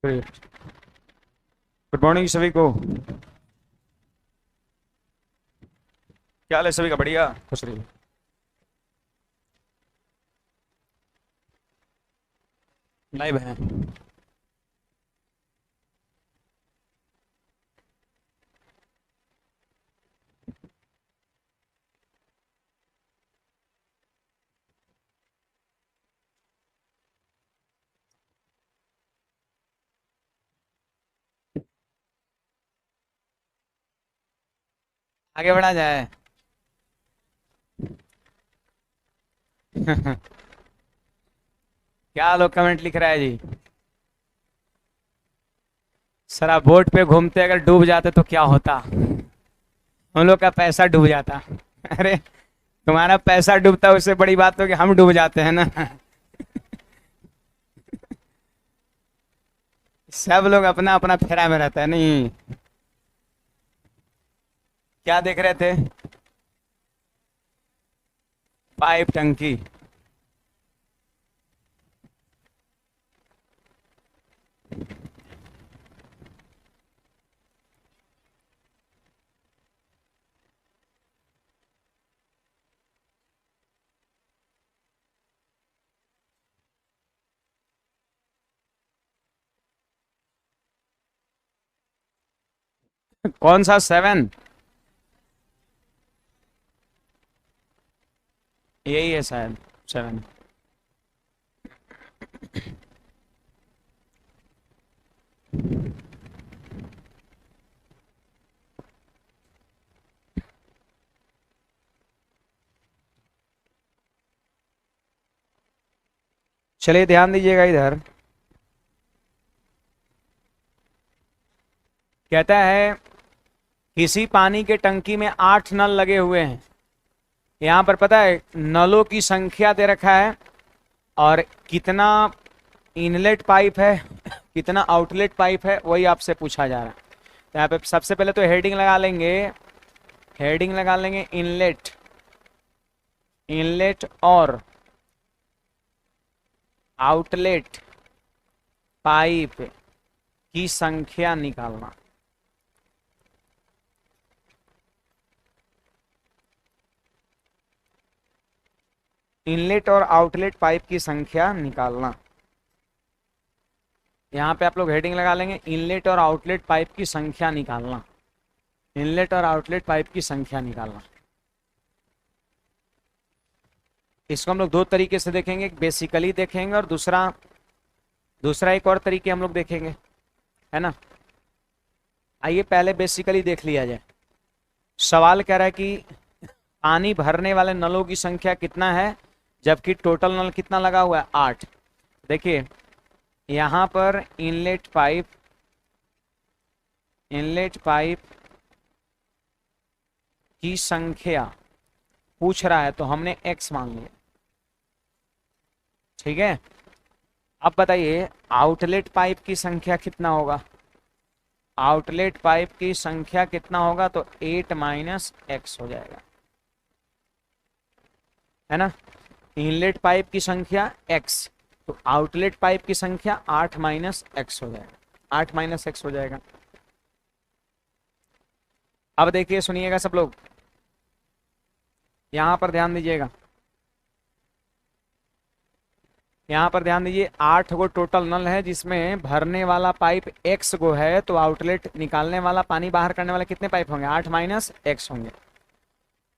Good morning सभी को। क्या हाल है सभी का? बढ़िया, खुश रहिए। लाइव है। आगे बढ़ा जाए। क्या लोग कमेंट लिख रहा है जी? सर आप बोट पे घूमते अगर डूब जाते तो क्या होता? हम लोग का पैसा डूब जाता। अरे तुम्हारा पैसा डूबता उससे बड़ी बात तो कि हम डूब जाते हैं ना। सब लोग अपना अपना फेरा में रहता है नहीं। क्या देख रहे थे? पाइप टंकी। कौन सा 7? यही है शायद 7। चलिए ध्यान दीजिएगा इधर। कहता है किसी पानी के टंकी में 8 नल लगे हुए हैं। यहाँ पर पता है नलों की संख्या दे रखा है और कितना इनलेट पाइप है कितना आउटलेट पाइप है वही आपसे पूछा जा रहा है। तो यहाँ पे सबसे पहले तो हेडिंग लगा लेंगे। हेडिंग लगा लेंगे इनलेट। इनलेट और आउटलेट पाइप की संख्या निकालना। इनलेट और आउटलेट पाइप की संख्या निकालना। यहाँ पे आप लोग हेडिंग लगा लेंगे इनलेट और आउटलेट पाइप की संख्या निकालना। इनलेट और आउटलेट पाइप की संख्या निकालना। इसको हम लोग दो तरीके से देखेंगे, एक बेसिकली देखेंगे और दूसरा दूसरा एक और तरीके हम लोग देखेंगे, है ना। आइए पहले बेसिकली देख लिया जाए। सवाल कह रहा है कि पानी भरने वाले नलों की संख्या कितना है जबकि टोटल नल कितना लगा हुआ है 8। देखिए यहाँ पर इनलेट पाइप की संख्या पूछ रहा है तो हमने x मान लिया। ठीक है, अब बताइए आउटलेट पाइप की संख्या कितना होगा। आउटलेट पाइप की संख्या कितना होगा तो 8 माइनस एक्स हो जाएगा, है ना। इनलेट पाइप की संख्या x तो आउटलेट पाइप की संख्या 8 माइनस एक्स हो जाएगा। 8 माइनस एक्स हो जाएगा। अब देखिए सुनिएगा सब लोग, यहां पर ध्यान दीजिएगा। यहाँ पर ध्यान दीजिए 8 गो टोटल नल है जिसमें भरने वाला पाइप x गो है तो आउटलेट निकालने वाला पानी बाहर करने वाले कितने पाइप होंगे 8 माइनस एक्स होंगे।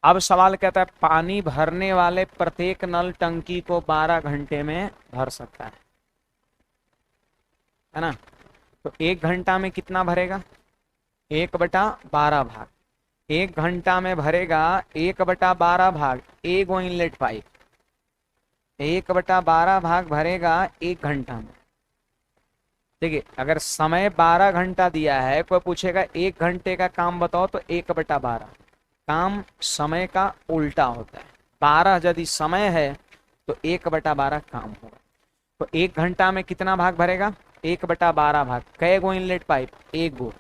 अब सवाल कहता है पानी भरने वाले प्रत्येक नल टंकी को 12 घंटे में भर सकता है ना। तो 1 घंटा में कितना भरेगा 1/12 भाग। 1 घंटा में भरेगा 1/12 भाग एक गो इनलेट पाइप। 1/12 भाग भरेगा 1 घंटा में। देखिए अगर समय 12 घंटा दिया है, कोई पूछेगा 1 घंटे का काम बताओ तो 1/12 काम समय का उल्टा होता है। 12 यदि समय है तो 1/12 काम होगा। तो 1 घंटा में कितना भाग भरेगा 1/12 भाग। कै गो इनलेट पाइप एक गो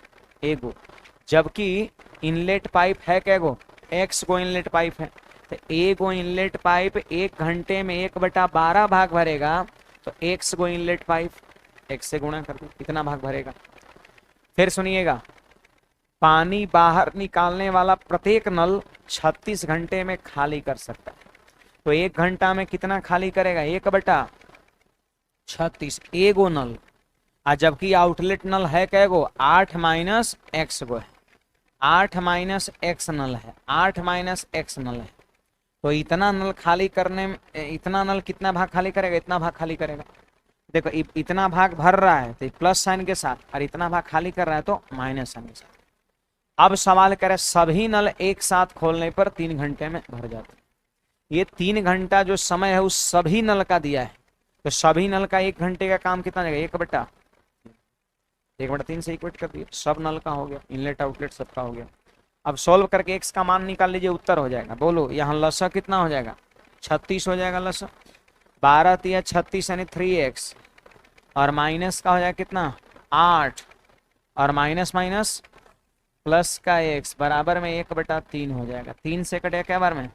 जबकि इनलेट पाइप है कै गो x गो इनलेट पाइप है। तो एक गो इनलेट पाइप 1 घंटे में 1/12 भाग भरेगा तो x गो इनलेट पाइप। x से गुणा कर दिया, इतना भाग भरेगा। फिर सुनिएगा, पानी बाहर निकालने वाला प्रत्येक नल 36 घंटे में खाली कर सकता है। तो 1 घंटा में कितना खाली करेगा? 1/36 एगो नल। और जबकि आउटलेट नल है कैगो? 8 माइनस एक्स गो है, 8 माइनस एक्स नल है, 8 माइनस एक्स नल है। तो इतना नल खाली करने में, इतना नल कितना भाग खाली करेगा? इतना भाग खाली करेगा। देखो इतना भाग भर रहा है तो प्लस साइन के साथ, और इतना भाग खाली कर रहा है तो माइनस साइन के साथ। अब सवाल करे सभी नल एक साथ खोलने पर 3 घंटे में भर जाते हैं। ये 3 घंटा जो समय है उस सभी नल का दिया है, तो सभी नल का 1 घंटे का काम कितना जाएगा? 1/3 से इक्वेट कर दिया, सब नल का हो गया, इनलेट आउटलेट सबका हो गया। अब सॉल्व करके x का मान निकाल लीजिए, उत्तर हो जाएगा। बोलो यहाँ लसा कितना हो जाएगा? 36 हो जाएगा लसा, 12 तिया 36 यानी 3x, और माइनस का हो जाएगा कितना? 8, और माइनस माइनस प्लस का x बराबर में 1/3 हो जाएगा। 3 से कटेगा क्या बार में?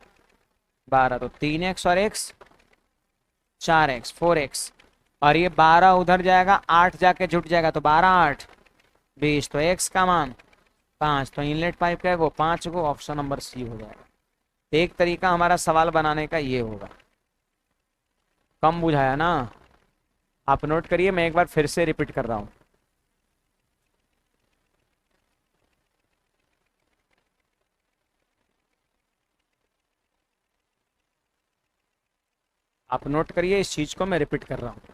12, तो 3x और x 4x 4x, और ये 12 उधर जाएगा, 8 जाके जुट जाएगा, तो 12 8 20, तो x का मान 5। तो इनलेट पाइप का है वो 5 को, ऑप्शन नंबर सी हो जाएगा। एक तरीका हमारा सवाल बनाने का ये होगा। कम बुझाया ना? आप नोट करिए, मैं एक बार फिर से रिपीट कर रहा हूं। आप नोट करिए, इस चीज को मैं रिपीट कर रहा हूं।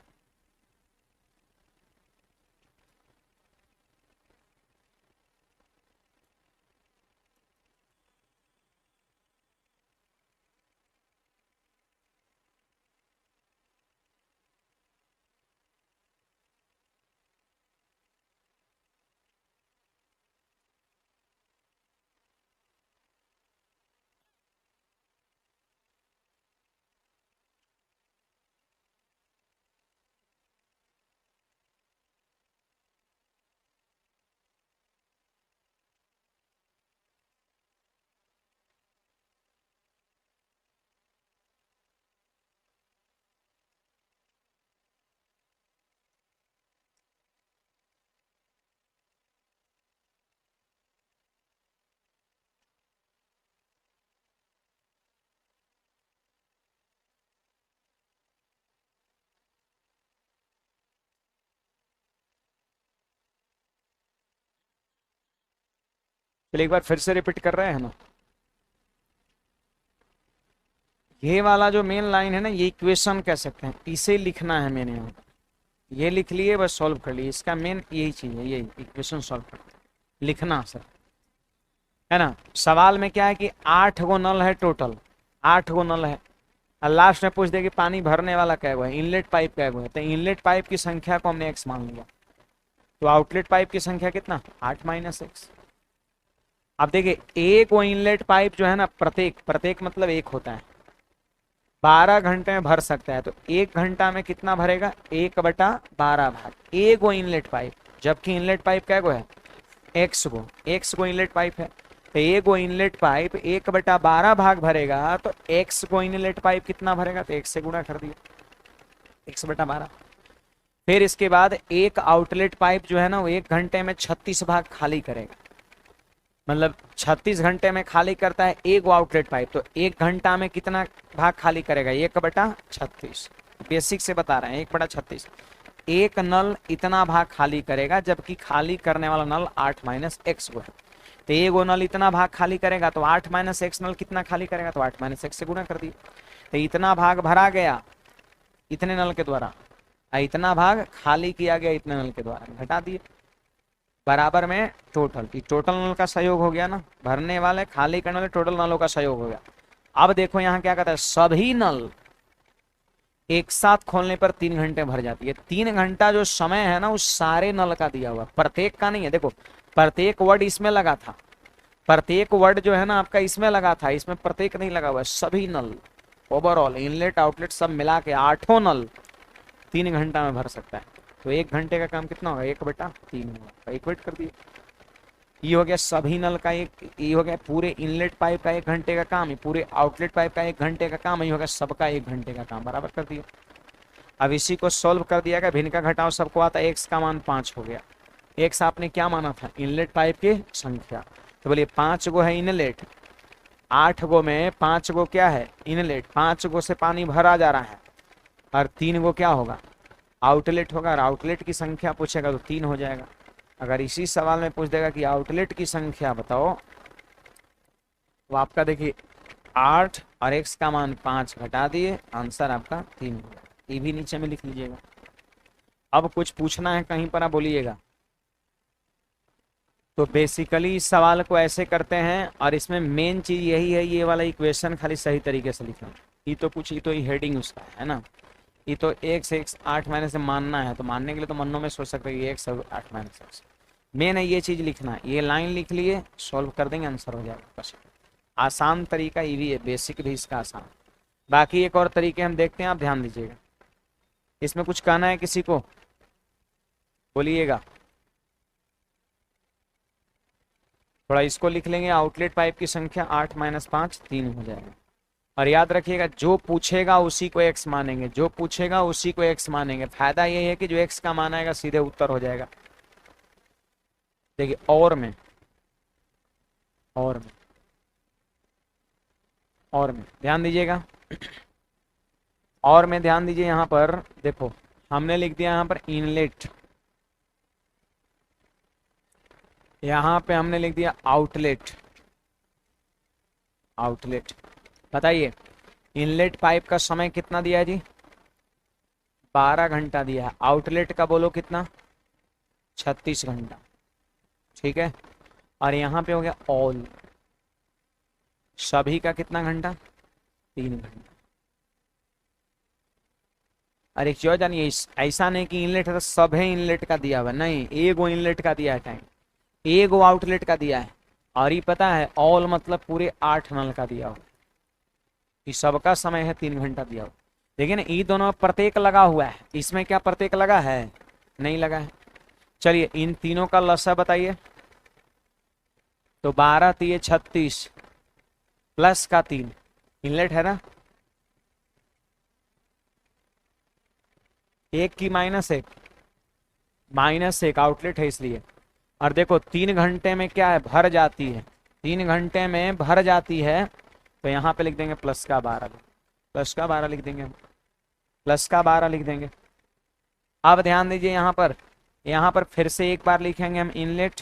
चलिए एक बार फिर से रिपीट कर रहे हैं ना। ये वाला जो मेन लाइन है ना, ये इक्वेशन कह सकते हैं, इसे लिखना है मैंने यहाँ। ये लिख लिए, बस सॉल्व कर लिए। इसका मेन यही चीज है, यही इक्वेशन सॉल्व कर लिखना सर, है ना। सवाल में क्या है कि 8 गो नल है टोटल, 8 गो नल है, और लास्ट में पूछ दे कि पानी भरने वाला क्या है, इनलेट पाइप क्या है। तो इनलेट पाइप की संख्या को हमने x मान लिया, तो आउटलेट पाइप की संख्या कितना? 8 माइनस एक्स। अब देखिए, एक वो इनलेट पाइप जो है ना, प्रत्येक मतलब एक होता है, 12 घंटे में भर सकता है। तो 1 घंटा में कितना भरेगा? 1/12 भाग एक वो इनलेट पाइप, जबकि इनलेट पाइप क्या है? एक्स गो इनलेट पाइप है। तो एक गो इनलेट पाइप 1/12 भाग भरेगा, तो एक्स गो इनलेट पाइप कितना भरेगा? तो 1 से गुणा कर दिया, 1/12। फिर इसके बाद एक आउटलेट पाइप जो है ना, वो 1 घंटे में 36 भाग खाली करेगा, मतलब 36 घंटे में खाली करता है एक आउटलेट पाइप। तो 1 घंटा में कितना भाग खाली करेगा? 1/36। बेसिक से बता रहे हैं, 1/36। एक नल इतना भाग खाली करेगा, जबकि खाली करने वाला नल 8 माइनस एक्स गो है। तो एक नल इतना भाग खाली करेगा, तो 8 माइनस एक्स नल कितना खाली करेगा? तो 8 माइनस एक्स से गुणा कर दिए। तो इतना भाग भरा गया इतने नल के द्वारा, इतना भाग खाली किया गया इतने नल के द्वारा, घटा दिए, बराबर में टोटल। टोटल नल का सहयोग हो गया ना, भरने वाले खाली करने वाले टोटल नलों का सहयोग हो गया। अब देखो यहाँ क्या कहता है, सभी नल एक साथ खोलने पर 3 घंटे भर जाती है। 3 घंटा जो समय है ना, उस सारे नल का दिया हुआ, प्रत्येक का नहीं है। देखो प्रत्येक वर्ड इसमें लगा था, प्रत्येक वर्ड जो है ना आपका इसमें लगा था, इसमें प्रत्येक नहीं लगा हुआ है। सभी नल ओवरऑल इनलेट आउटलेट सब मिला के 8 नल 3 घंटा में भर सकता है। तो 1 घंटे का काम कितना होगा? 1/3 होगा। इक्वेट कर दिए। ये हो गया सभी नल का एक, ये हो गया पूरे इनलेट पाइप का 1 घंटे का काम, ये पूरे आउटलेट पाइप का 1 घंटे का काम, ये हो गया सबका 1 घंटे का काम, बराबर कर दिए। अब इसी को सोल्व कर दिया गया, भिन्न का घटाओ सबको आता है, एक्स का मान 5 हो गया। एक्स आपने क्या माना था, इनलेट पाइप की संख्या, तो बोलिए 5 गो है इनलेट, 8 गो में 5 गो क्या है इनलेट, 5 गो से पानी भरा जा रहा है, और 3 गो क्या होगा आउटलेट होगा, और आउटलेट की संख्या पूछेगा तो 3 हो जाएगा। अगर इसी सवाल में पूछ देगा कि आउटलेट की संख्या बताओ, तो आपका देखिए 8 और एक्स का मान 5 घटा दिए, आंसर आपका 3 होगा। ये भी नीचे में लिख लीजिएगा। अब कुछ पूछना है कहीं पर आप बोलिएगा। तो बेसिकली इस सवाल को ऐसे करते हैं, और इसमें मेन चीज यही है, ये वाला इक्वेशन खाली सही तरीके से लिखना। ये तो कुछ, ये तो हेडिंग उसका है ना, ये तो एक्स 8 माइनस से मानना है, तो मानने के लिए तो मनों में सोच सकते हैं कि एक्स 8 माइनस एक्स, मेन है ये चीज लिखना। ये लाइन लिख लिए, सॉल्व कर देंगे, आंसर हो जाएगा। बस आसान तरीका ये भी है, बेसिक भी इसका आसान। बाकी एक और तरीके हम देखते हैं, आप ध्यान दीजिएगा। इसमें कुछ कहना है किसी को, बोलिएगा। थोड़ा इसको लिख लेंगे, आउटलेट पाइप की संख्या 8 माइनस 5 3 हो जाएगा। और याद रखिएगा, जो पूछेगा उसी को एक्स मानेंगे, जो पूछेगा उसी को एक्स मानेंगे। फायदा ये है कि जो एक्स का मान आएगा सीधे उत्तर हो जाएगा। देखिए और में ध्यान दीजिएगा, और में ध्यान दीजिए। यहां पर देखो हमने लिख दिया यहां पर इनलेट, यहां पे हमने लिख दिया आउटलेट। बताइए इनलेट पाइप का समय कितना दिया है जी, 12 घंटा दिया है। आउटलेट का बोलो कितना, 36 घंटा, ठीक है। और यहाँ पे हो गया ऑल, सभी का कितना घंटा, 3 घंटा। और एक चीज जानिए, ऐसा नहीं कि इनलेट है तो सब है इनलेट का दिया हुआ, नहीं, एगो इनलेट का दिया है टाइम, एगो आउटलेट का दिया है। और ये पता है ऑल मतलब पूरे 8 नल का दिया हो, कि सबका समय है 3 घंटा दिया हो। देखिए ना, ये दोनों प्रत्येक लगा हुआ है, इसमें क्या प्रत्येक लगा है, नहीं लगा है। चलिए इन तीनों का लसा बताइए, तो 12 3 36 प्लस का 3 इनलेट है ना, 1 की -1 आउटलेट है इसलिए। और देखो 3 घंटे में क्या है, भर जाती है, 3 घंटे में भर जाती है, तो यहाँ पे लिख देंगे प्लस का 12 लिख देंगे, प्लस का 12 लिख देंगे। अब ध्यान दीजिए यहाँ पर फिर से एक बार लिखेंगे हम इनलेट,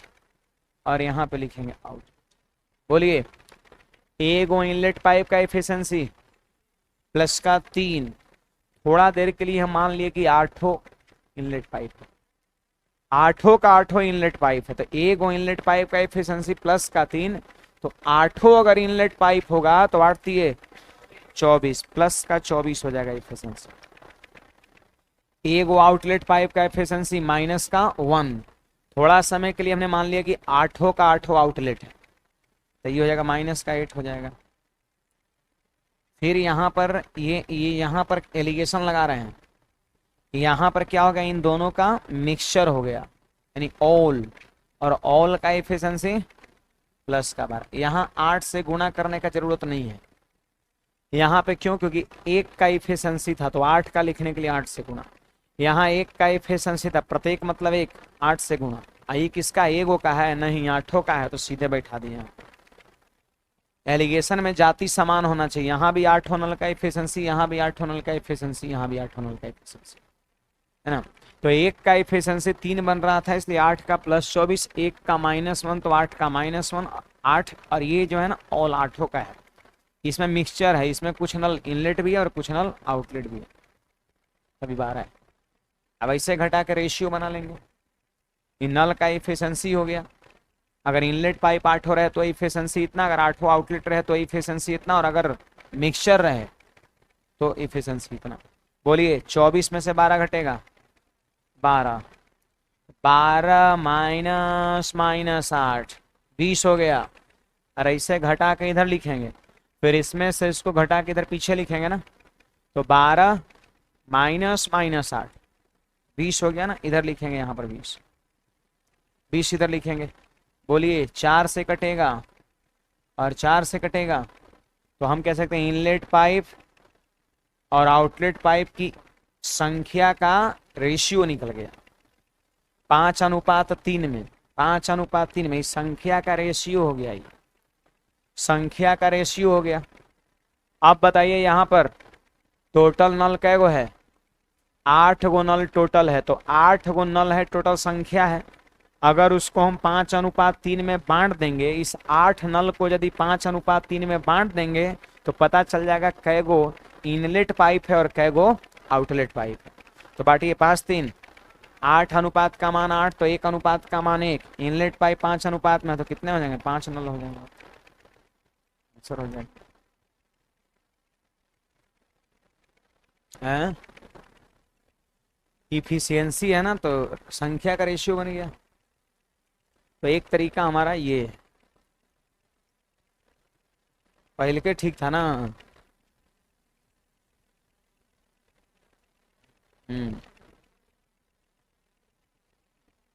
और यहाँ पे लिखेंगे आउट। बोलिए एगो इनलेट पाइप का एफिशिएंसी प्लस का 3, थोड़ा देर के लिए हम मान लिए कि 8 इनलेट पाइप है, 8 इनलेट पाइप है, तो एगो इनलेट पाइप का एफिशिएंसी प्लस का 3, तो 8 अगर इनलेट पाइप होगा तो 8 3 24 प्लस का 24 हो जाएगा एफिशिएंसी। एगो आउटलेट पाइप का एफिशिएंसी माइनस का 1, थोड़ा समय के लिए हमने मान लिया कि 8 का 8 आउटलेट है, तो ये हो जाएगा माइनस का 8 हो जाएगा। फिर यहाँ पर ये यहाँ पर एलिगेशन लगा रहे हैं, यहाँ पर क्या होगा, इन दोनों का मिक्सचर हो गया, यानी ऑल, और ऑल का एफिशिएंसी प्लस का 12। यहाँ 8 से गुणा करने का जरूरत नहीं है यहाँ पे, क्यों, क्योंकि 1 का एफिशिएंसी था, तो 8 का लिखने के लिए 8 से गुणा। यहाँ 1 का एफिशिएंसी था, प्रत्येक मतलब 1, 8 से गुणा। ये किसका, एगो का है, नहीं 8 का है, तो सीधे बैठा दिया। एलिगेशन में जाति समान होना चाहिए, यहाँ भी 8 नल का एफिशिएंसी, यहाँ भी 8 नल का एफिशिएंसी, यहाँ भी 8 नल का एफिशिएंसी, है ना। तो 1 का एफिशिएंसी 3 बन रहा था, इसलिए 8 का प्लस 24, 1 का -1 तो 8 का -1 8, और ये जो है ना ऑल 8 का है। इसमें मिक्सचर है, इसमें कुछ नल इनलेट भी है और कुछ नल आउटलेट भी है, अभी 12 है। अब ऐसे घटा के रेशियो बना लेंगे, इन नल का एफिशिएंसी हो गया, अगर इनलेट पाइप 8 रहे तो एफिशिएंसी इतना, अगर 8 आउटलेट रहे तो एफिशिएंसी इतना, और अगर मिक्सचर रहे तो एफिशिएंसी इतना। बोलिए 24 में से 12 घटेगा, 12 -8 20 हो गया। और ऐसे घटा के इधर लिखेंगे, फिर इसमें से इसको घटा के इधर पीछे लिखेंगे ना, तो 12 -8 20 हो गया ना, इधर लिखेंगे यहाँ पर 20 इधर लिखेंगे। बोलिए 4 से कटेगा और 4 से कटेगा, तो हम कह सकते हैं इनलेट पाइप और आउटलेट पाइप की संख्या का रेशियो निकल गया 5:3 में, 5:3 में संख्या का रेशियो हो गया, ये संख्या का रेशियो हो गया। अब बताइए यहाँ पर टोटल नल कै गो है, 8 गो नल टोटल है, तो 8 गो नल है टोटल संख्या है। अगर उसको हम 5:3 में बांट देंगे, इस 8 नल को यदि 5:3 में बांट देंगे तो पता चल जाएगा कै गो इनलेट पाइप है और कै गो आउटलेट पाइप है। तो बांटिए 5:3, 8 अनुपात का मान 8, तो 1 अनुपात का मान 1, इनलेट पाइप 5 अनुपात में, तो कितने हो जाएंगे, 5 नल हो जाएंगे, आंसर हो जाएगा। इफिशियंसी है ना, तो संख्या का रेशियो बन गया। तो एक तरीका हमारा ये है, पहले के ठीक था ना।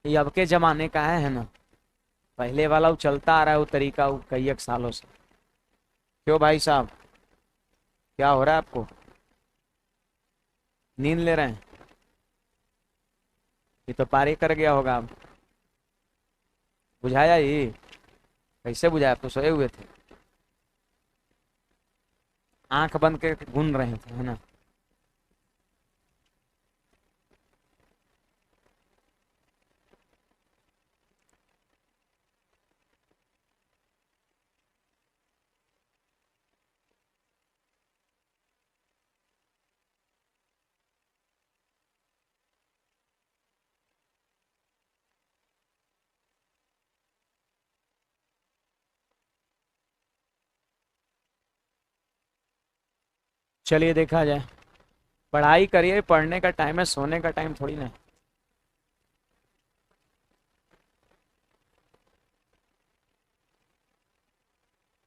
ये अब के जमाने का है ना, पहले वाला वो चलता आ रहा है वो तरीका, वो कई एक सालों से। क्यों भाई साहब, क्या हो रहा है आपको, नींद ले रहे हैं? ये तो पारी कर गया होगा आप, बुझाया ये कैसे बुझाया, आप तो सोए हुए थे, आंख बंद के गुन रहे थे, है ना। चलिए देखा जाए, पढ़ाई करिए, पढ़ने का टाइम है, सोने का टाइम थोड़ी ना है।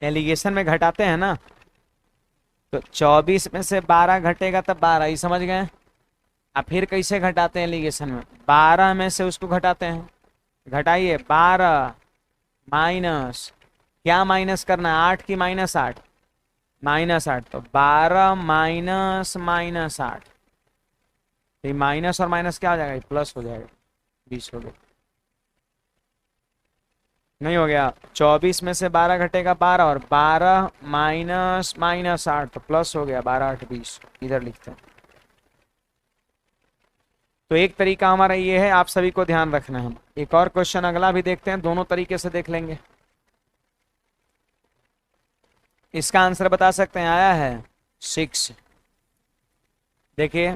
एलिगेशन में घटाते हैं ना, तो 24 में से 12 घटेगा तब 12 ही, समझ गए। अब फिर कैसे घटाते हैं एलिगेशन में, 12 में से उसको घटाते हैं, घटाइए 12 माइनस, क्या माइनस करना है, 8 की -8, -8, तो 12 माइनस -8, ये माइनस और माइनस क्या हो जाएगा, प्लस हो जाएगा, 20 हो गया, नहीं हो गया। 24 में से 12 घटेगा 12, और 12 माइनस -8 तो प्लस हो गया, 12 8 20, इधर लिखते हैं। तो एक तरीका हमारा ये है, आप सभी को ध्यान रखना है। एक और क्वेश्चन अगला भी देखते हैं, दोनों तरीके से देख लेंगे। इसका आंसर बता सकते हैं, आया है 6। देखिए,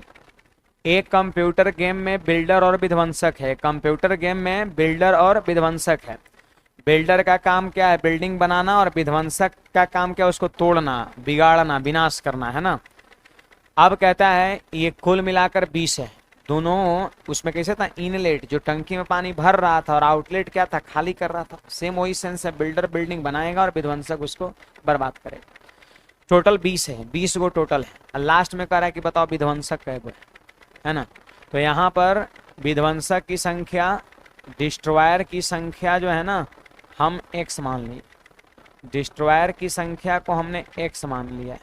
एक कंप्यूटर गेम में बिल्डर और विध्वंसक है, कंप्यूटर गेम में बिल्डर और विध्वंसक है। बिल्डर का काम क्या है, बिल्डिंग बनाना, और विध्वंसक का काम क्या है, उसको तोड़ना, बिगाड़ना, विनाश करना, है ना। अब कहता है ये कुल मिलाकर 20 है, दोनों उसमें कैसे था, इनलेट जो टंकी में पानी भर रहा था और आउटलेट क्या था, खाली कर रहा था। सेम वही सेंस है, बिल्डर बिल्डिंग बनाएगा और विध्वंसक उसको बर्बाद करेगा। टोटल 20 है, 20 गो टोटल है, और लास्ट में कह रहा है कि बताओ विध्वंसक कै गो है ना। तो यहाँ पर विध्वंसक की संख्या, डिस्ट्रॉयर की संख्या जो है ना, हम x मान लिए, डिस्ट्रॉयर की संख्या को हमने x मान लिया,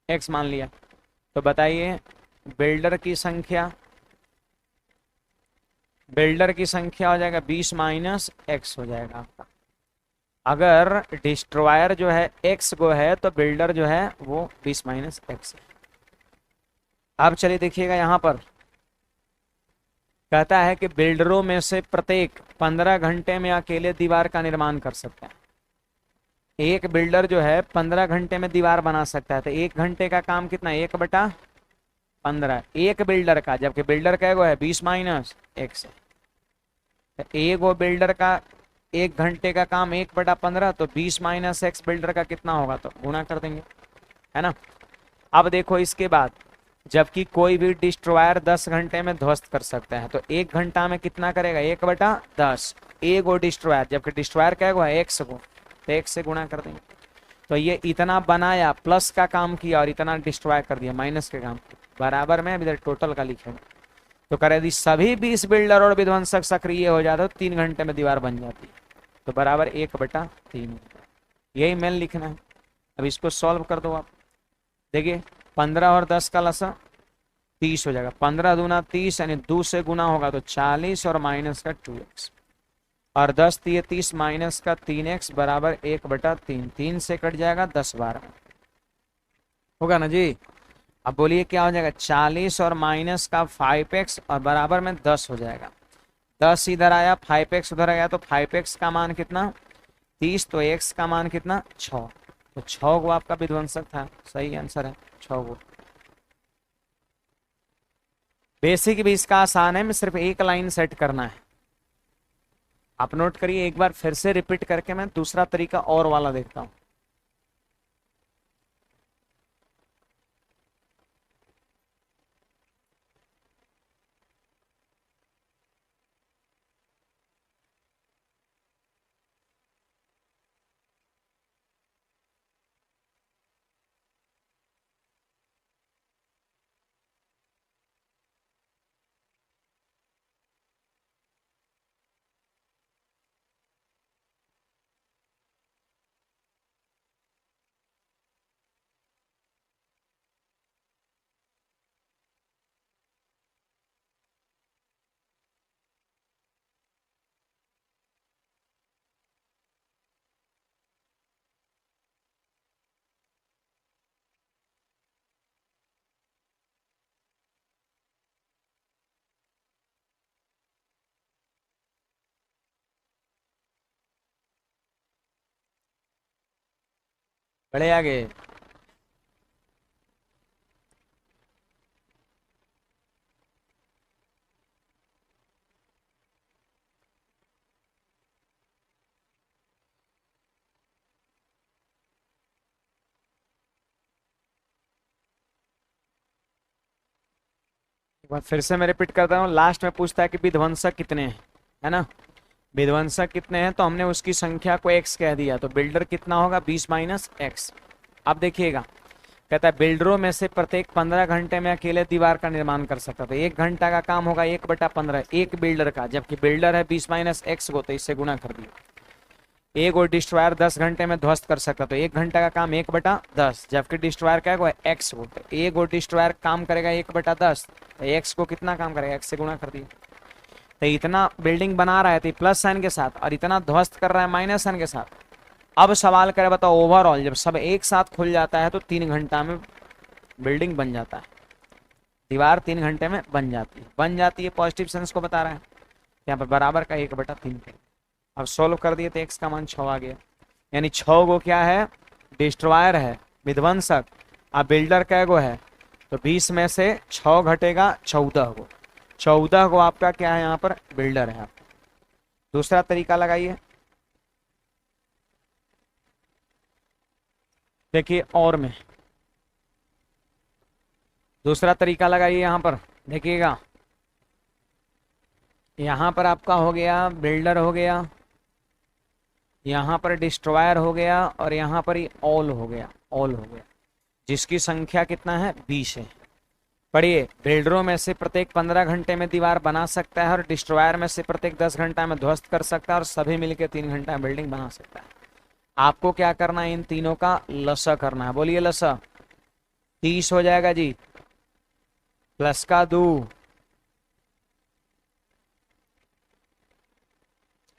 x मान लिया। तो बताइए बिल्डर की संख्या, बिल्डर की संख्या हो जाएगा 20 माइनस x हो जाएगा आपका। अगर डिस्ट्रॉयर जो है x गो है, तो बिल्डर जो है वो 20 माइनस x है। अब चलिए देखिएगा, यहाँ पर कहता है कि बिल्डरों में से प्रत्येक 15 घंटे में अकेले दीवार का निर्माण कर सकता है। एक बिल्डर जो है 15 घंटे में दीवार बना सकता है, तो 1 घंटे का काम कितना, 1/15 एक बिल्डर का, जबकि बिल्डर का है 20 माइनस x है। तो एक वो बिल्डर का 1 घंटे का काम 1/15, तो 20 माइनस x बिल्डर का कितना होगा, तो गुणा कर देंगे, है ना। अब देखो इसके बाद, जबकि कोई भी डिस्ट्रॉयर 10 घंटे में ध्वस्त कर सकता है, तो 1 घंटा में कितना करेगा, 1/10, एक गो डिस्ट्रॉयर, जबकि डिस्ट्रॉयर क्या है, x गो, तो x से गुणा कर देंगे। तो ये इतना बनाया, प्लस का काम किया, और इतना डिस्ट्रॉय कर दिया, माइनस के काम, बराबर में इधर टोटल का लिखेंगे। तो करे यदि सभी 20 बिल्डर और विध्वंसक सक्रिय हो जाते तो 3 घंटे में दीवार बन जाती है, तो बराबर 1/3, यही मेन लिखना है। अब इसको सॉल्व कर दो आप, देखिए 15 और 10 का लसा 30 हो जाएगा। 15 दूना 30 यानी 2 से गुना होगा तो 40 और माइनस का 2x और 10 दिए 30 माइनस का 3x बराबर 1/3। 3 से कट जाएगा 10 12 होगा ना जी। अब बोलिए क्या हो जाएगा, 40 और माइनस का 5x और बराबर में 10 हो जाएगा। 10 इधर आया 5x उधर आया तो 5x का मान कितना 30 तो x का मान कितना 6 तो 6 को आपका विध्वंसक था। सही आंसर है 6 को। बेसिक भी इसका आसान है, मैं सिर्फ एक लाइन सेट करना है। आप नोट करिए, एक बार फिर से रिपीट करके मैं दूसरा तरीका और वाला देखता हूं। बड़े आगे। एक बार फिर से मैं रिपीट करता हूँ, लास्ट में पूछता है कि विध्वंसक कितने हैं, है ना। विध्वंसक कितने हैं तो हमने उसकी संख्या को x कह दिया, तो बिल्डर कितना होगा 20 माइनस x। अब देखिएगा, कहता है बिल्डरों में से प्रत्येक 15 घंटे में अकेले दीवार का निर्माण कर सकता था। 1 घंटा का काम होगा 1/15 एक बिल्डर का, जबकि बिल्डर है 20 माइनस x को, तो इससे गुना कर दिया। एक और डिस्ट्रॉयर 10 घंटे में ध्वस्त कर सकता, तो 1 घंटा का काम 1/10, जबकि डिस्ट्रॉयर क्या है x को, तो एक और डिस्ट्रॉयर काम करेगा 1/10, तो x को कितना काम करेगा x से गुना कर दिया। तो इतना बिल्डिंग बना रहा है तो प्लस साइन के साथ, और इतना ध्वस्त कर रहा है माइनस साइन के साथ। अब सवाल करे बताओ ओवरऑल जब सब एक साथ खुल जाता है तो 3 घंटा में बिल्डिंग बन जाता है, दीवार 3 घंटे में बन जाती है। पॉजिटिव सेंस को बता रहा है, यहाँ पर बराबर का 1/3। अब सोल्व कर दिए तो x का मान 6 आ गया, यानी 6 गो क्या है डिस्ट्रॉयर है विध्वंसक। अब बिल्डर कै गो है, तो 20 में से 6 घटेगा 14 गो, 14 को आपका क्या है यहाँ पर बिल्डर है। दूसरा तरीका लगाइए, देखिए और में दूसरा तरीका लगाइए। यहाँ पर देखिएगा, यहाँ पर आपका हो गया बिल्डर हो गया, यहाँ पर डिस्ट्रॉयर हो गया, और यहाँ पर ही ऑल हो गया, जिसकी संख्या कितना है 20 है। पढ़िए, बिल्डरों में से प्रत्येक 15 घंटे में दीवार बना सकता है, और डिस्ट्रॉयर में से प्रत्येक 10 घंटा में ध्वस्त कर सकता है, और सभी मिलकर 3 घंटा में बिल्डिंग बना सकता है। आपको क्या करना है, इन तीनों का लसा करना है। बोलिए लसा। 30 हो जाएगा जी, प्लस का 2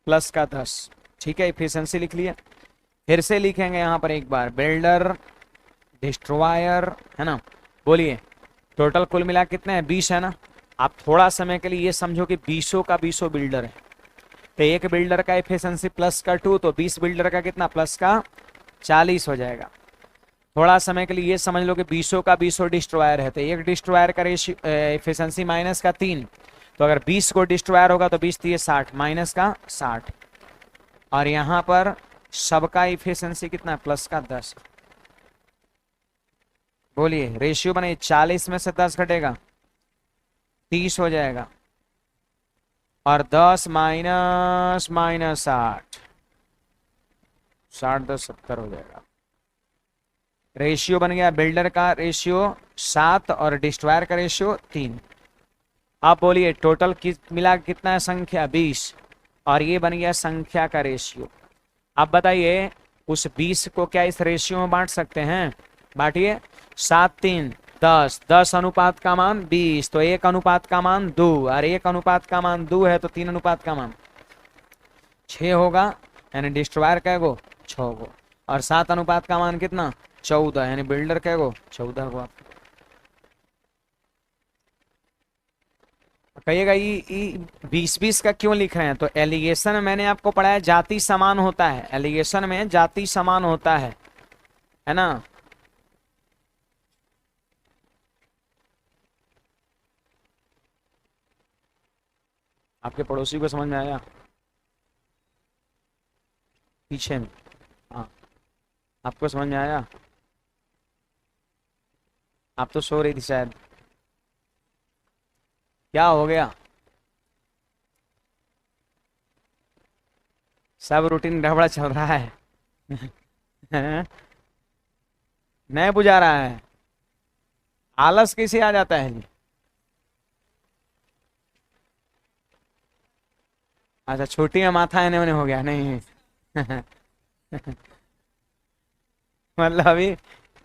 प्लस का 10, ठीक है। इफिशिएंसी लिख लिया, फिर से लिखेंगे यहाँ पर एक बार, बिल्डर डिस्ट्रॉयर, है ना। बोलिए टोटल कुल मिला कितने हैं 20 है ना। आप थोड़ा समय के लिए ये समझो कि 20 का 20 बिल्डर है, तो एक बिल्डर का एफिशिएंसी प्लस का 2, तो 20 बिल्डर का कितना प्लस का 40 हो जाएगा। थोड़ा समय के लिए ये समझ लो कि 20 का 20 डिस्ट्रॉयर है, तो एक डिस्ट्रॉयर का एफिशिएंसी माइनस का 3, तो अगर 20 को डिस्ट्रॉयर होगा तो 20 दिए 60 माइनस का 60, और यहाँ पर सबका एफिशिएंसी कितना प्लस का 10। बोलिए रेशियो बने, 40 में से 10 घटेगा 30 हो जाएगा, और 10 माइनस माइनस 60, 60 10 70 हो जाएगा। रेशियो बन गया, बिल्डर का रेशियो 7 और डिस्ट्रॉयर का रेशियो 3। अब बोलिए टोटल मिला कितना है संख्या 20, और ये बन गया संख्या का रेशियो। अब बताइए उस 20 को क्या इस रेशियो में बांट सकते हैं, बांटिए 7 3 10, 10 अनुपात का मान 20, तो 1 अनुपात का मान 2, और 1 अनुपात का मान 2 है तो 3 अनुपात का मान 6 होगा, यानी डिस्ट्रॉयर कैगो 6 गो, और 7 अनुपात का मान कितना 14, यानी बिल्डर कैगो 14 गो। कहिएगा ये 20-20 का क्यों लिख रहे हैं, तो एलिगेशन में मैंने आपको पढ़ाया जाति समान होता है, एलिगेशन में जाति समान होता है ना। आपके पड़ोसी को समझ में आया पीछे में? हाँ, आपको समझ में आया? आप तो सो रही थी शायद, क्या हो गया? सब रूटीन गड़बड़ा चल रहा है नहीं बुझा रहा है, आलस कैसे आ जाता है जी? अच्छा, छोटी में माथा एने ओने हो गया नहीं मतलब अभी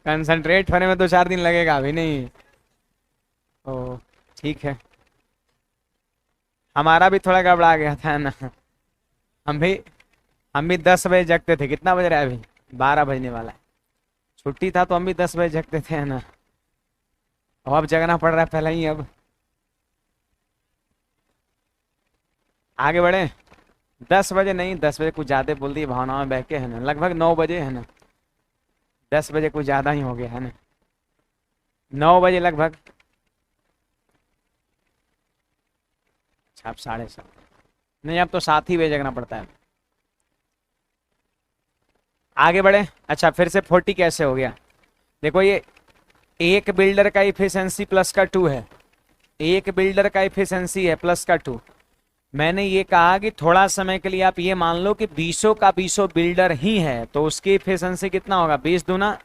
कंसंट्रेट होने में 2-4 दिन लगेगा, अभी नहीं। ओ ठीक है, हमारा भी थोड़ा गड़बड़ा गया था ना। हम भी हम भी 10 बजे जगते थे, कितना बज रहा है अभी? 12 बजने वाला है। छुट्टी था तो हम भी 10 बजे जगते थे, है ना। अब जगना पड़ रहा है पहले ही। अब आगे बढ़े। 10 बजे नहीं, 10 बजे कुछ ज्यादा बोल दिए, भावनाओं में बह के, है ना, लगभग 9 बजे, है ना। 10 बजे कुछ ज्यादा ही हो गया, है ना, 9 बजे लगभग। आप 7:30? नहीं, अब तो 7 ही बजे जगना पड़ता है। आगे बढ़े। अच्छा, फिर से 40 कैसे हो गया? देखो, ये एक बिल्डर का इफिशियंसी प्लस का 2 है, एक बिल्डर का इफिशियंसी है प्लस का 2। मैंने ये कहा कि थोड़ा समय के लिए आप ये मान लो कि 20 का 20 बिल्डर ही है, तो उसकी इफिशियंसी कितना होगा? 20 दूना,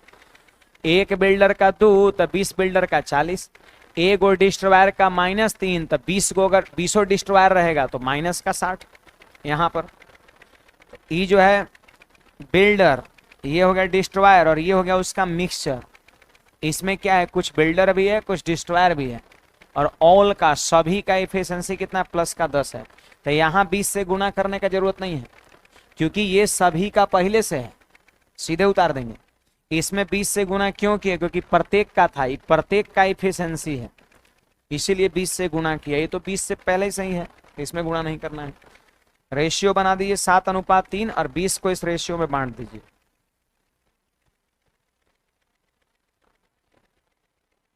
एक बिल्डर का 2 तो 20 बिल्डर का 40, एक और डिस्ट्रॉयर का -3, तो 20 को अगर 20 डिस्ट्रॉयर रहेगा तो माइनस का 60। यहाँ पर ये जो है बिल्डर, ये हो गया डिस्ट्रॉयर, और ये हो गया उसका मिक्सचर। इसमें क्या है, कुछ बिल्डर भी है, कुछ डिस्ट्रॉयर भी है, और ऑल का सभी का एफिशिएंसी कितना? प्लस का 10 है। तो यहाँ 20 से गुना करने का जरूरत नहीं है, क्योंकि ये सभी का पहले से है, सीधे उतार देंगे। इसमें 20 से गुना क्यों किया? क्योंकि प्रत्येक का था, प्रत्येक का एफिशिएंसी है, इसीलिए 20 से गुना किया। ये तो 20 से पहले से ही है, इसमें गुणा नहीं करना है। रेशियो बना दीजिए 7:3, और 20 को इस रेशियो में बांट दीजिए।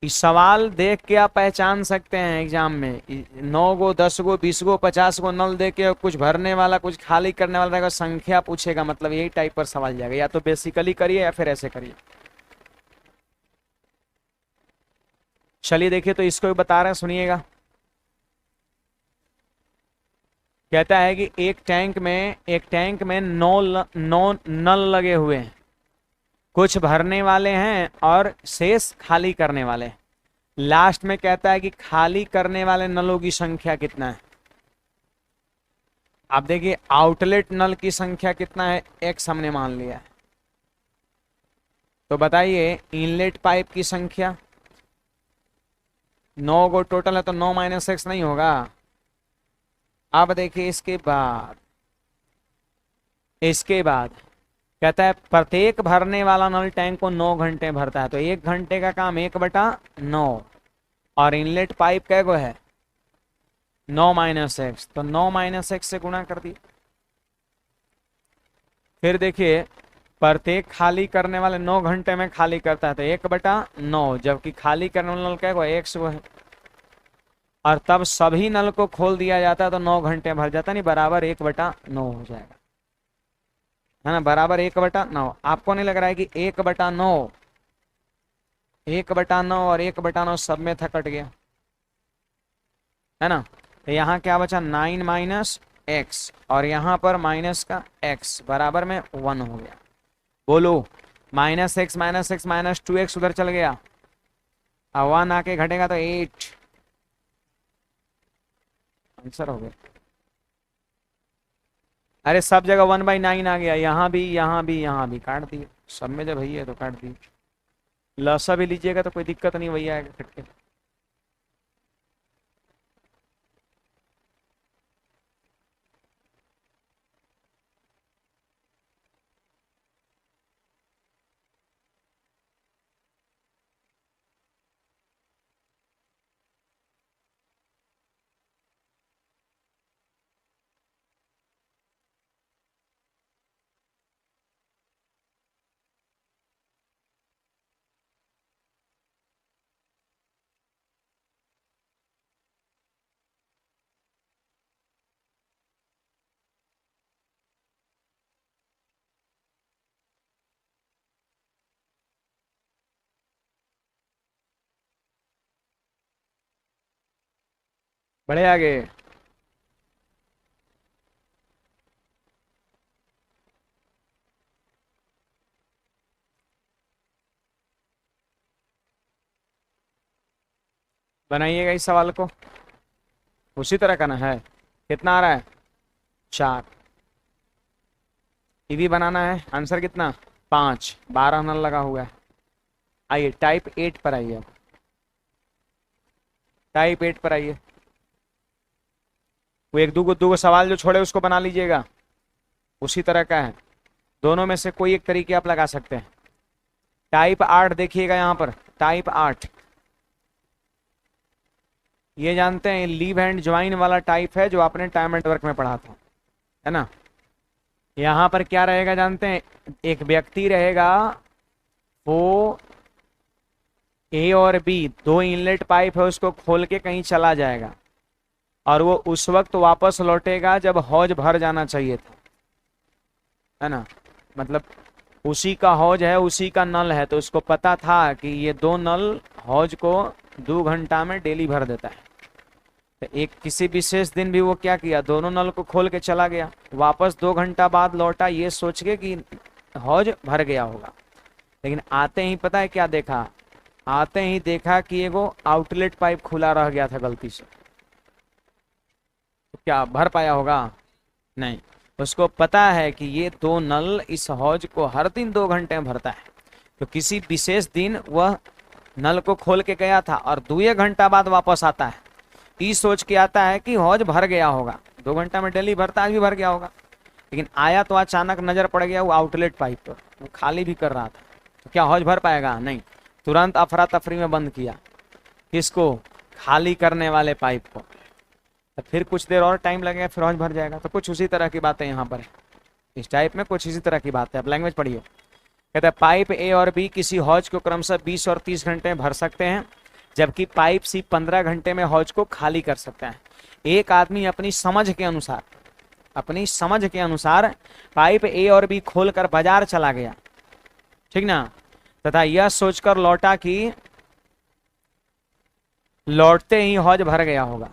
इस सवाल देख के आप पहचान सकते हैं एग्जाम में, 9 गो 10 गो 20 गो 50 गो नल दे के कुछ भरने वाला कुछ खाली करने वाला रहेगा, संख्या पूछेगा, मतलब यही टाइप पर सवाल जाएगा। या तो बेसिकली करिए या फिर ऐसे करिए। चलिए देखिए, तो इसको भी बता रहे हैं, सुनिएगा। कहता है कि एक टैंक में 9 नल लगे हुए हैं, कुछ भरने वाले हैं और शेष खाली करने वाले हैं। लास्ट में कहता है कि खाली करने वाले नलों की संख्या कितना है। आप देखिए, आउटलेट नल की संख्या कितना है? x हमने मान लिया है। तो बताइए इनलेट पाइप की संख्या 9 गो टोटल है, तो 9 - x नहीं होगा। अब देखिए इसके बाद कहता है प्रत्येक भरने वाला नल टैंक को 9 घंटे भरता है, तो 1 घंटे का काम 1/9, और इनलेट पाइप कैगो है 9 - x, तो 9 - x से गुणा कर दिए। फिर देखिए, प्रत्येक खाली करने वाले 9 घंटे में खाली करता है, तो 1/9, जबकि खाली करने वाला नल कैगो 100 है, और तब सभी नल को खोल दिया जाता है, तो 9 घंटे भर जाता, नहीं बराबर 1/9 हो जाएगा, है ना, बराबर 1/9। आपको नहीं लग रहा है कि 1/9, 1/9 और 1/9 सब में था, कट गया, है ना। तो यहाँ क्या बचा? 9 - x, और यहाँ पर माइनस का x बराबर में 1 हो गया। बोलो, -x -2x उधर चल गया, अब 1 आके घटेगा तो 8, आंसर हो गया। अरे सब जगह 1/9 आ गया, यहाँ भी, यहाँ भी, यहाँ भी, काट दिए सब में, जब भैया तो काट दिए। लसा भी लीजिएगा तो कोई दिक्कत नहीं, वही आएगा कट के। बढ़े आगे। बनाइएगा इस सवाल को, उसी तरह का ना है। कितना आ रहा है? 4। टीवी बनाना है, आंसर कितना? 5। 12 नल लगा हुआ है। आइए टाइप 8 पर आइए। टाइप 8 पर आइए। वो एक दो सवाल जो छोड़े उसको बना लीजिएगा, उसी तरह का है। दोनों में से कोई एक तरीके आप लगा सकते हैं। टाइप 8 देखिएगा यहाँ पर, टाइप 8 ये जानते हैं लीव एंड ज्वाइन वाला टाइप है जो आपने टाइम एंड वर्क में पढ़ा था, है ना। यहाँ पर क्या रहेगा जानते हैं? एक व्यक्ति रहेगा, वो ए और बी दो इनलेट पाइप है, उसको खोल के कहीं चला जाएगा और वो उस वक्त वापस लौटेगा जब हौज भर जाना चाहिए था, है ना। मतलब उसी का हौज है, उसी का नल है, तो उसको पता था कि ये दो नल हौज को 2 घंटा में डेली भर देता है। तो एक किसी विशेष दिन भी वो क्या किया, दोनों नल को खोल के चला गया, वापस 2 घंटा बाद लौटा ये सोच के कि हौज भर गया होगा। लेकिन आते ही पता है क्या देखा? आते ही देखा कि एगो आउटलेट पाइप खुला रह गया था गलती से। तो क्या भर पाया होगा? नहीं। उसको पता है कि ये दो नल इस हौज को हर दिन 2 घंटे में भरता है, तो किसी विशेष दिन वह नल को खोल के गया था और 2 घंटा बाद वापस आता है, ये सोच के आता है कि हौज भर गया होगा, 2 घंटा में डेली भरता, आज भी भर गया होगा। लेकिन आया तो अचानक नजर पड़ गया वो आउटलेट पाइप पर, वो खाली भी कर रहा था, तो क्या हौज भर पाएगा? नहीं। तुरंत अफरा तफरी में बंद किया, किसको? खाली करने वाले पाइप को। तो फिर कुछ देर और टाइम लगेगा, फिर हौज भर जाएगा। तो कुछ उसी तरह की बातें यहाँ पर है, इस टाइप में कुछ इसी तरह की बात है। अब लैंग्वेज पढ़िए। कहते हैं पाइप ए और बी किसी हौज को क्रमशः 20 और 30 घंटे में भर सकते हैं, जबकि पाइप सी 15 घंटे में हौज को खाली कर सकता है। एक आदमी अपनी समझ के अनुसार पाइप ए और बी खोलकर बाजार चला गया, ठीक ना, तथा यह सोचकर लौटा कि लौटते ही हौज भर गया होगा।